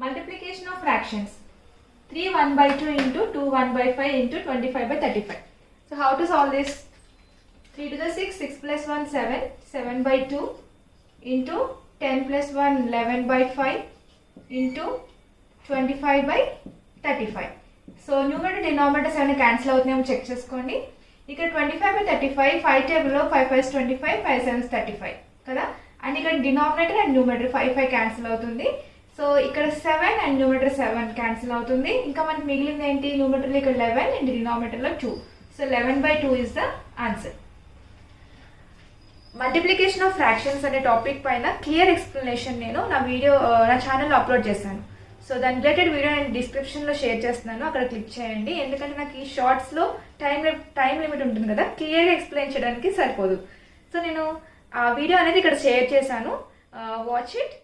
Multiplication of fractions. 3 1 by 2 into 2 1 by 5 into 25 by 35. So how to solve this? 3 to the 6, 6 plus 1 7, 7 by 2 into 10 plus 1 11 by 5 into 25 by 35. So numerator denominator 7 cancel అవుతున్నాయో check చేసుకోండి. ఇక్కడ 25 by 35 5 table లో 5 5 25 5 7 35 కదా. And ఇక్కడ denominator and numerator 5 5 cancel అవుతుంది. So ఇక్కడ 7 and numerator 7 cancel అవుతుంది. ఇంకా మనకి మిగిలింది ఏంటి? న్యూమరేటర్ ఇక్కడ 11 అండ్ డినామినేటర్ లో 2. So 11 by 2 is the answer. Multiplication of fractions అనే టాపిక్ పైన క్లియర్ ఎక్స్ప్లెనేషన్ నేను నా ఛానల్లో అప్లోడ్ చేశాను. సో దాని రిలేటెడ్ వీడియో నేను డిస్క్రిప్షన్లో షేర్ చేస్తున్నాను, అక్కడ క్లిక్ చేయండి. ఎందుకంటే నాకు ఈ షార్ట్స్లో టైం లిమిట్ ఉంటుంది కదా, క్లియర్గా ఎక్స్ప్లెయిన్ చేయడానికి సరిపోదు. సో నేను ఆ వీడియో అనేది ఇక్కడ షేర్ చేశాను, వాచ్ ఇట్.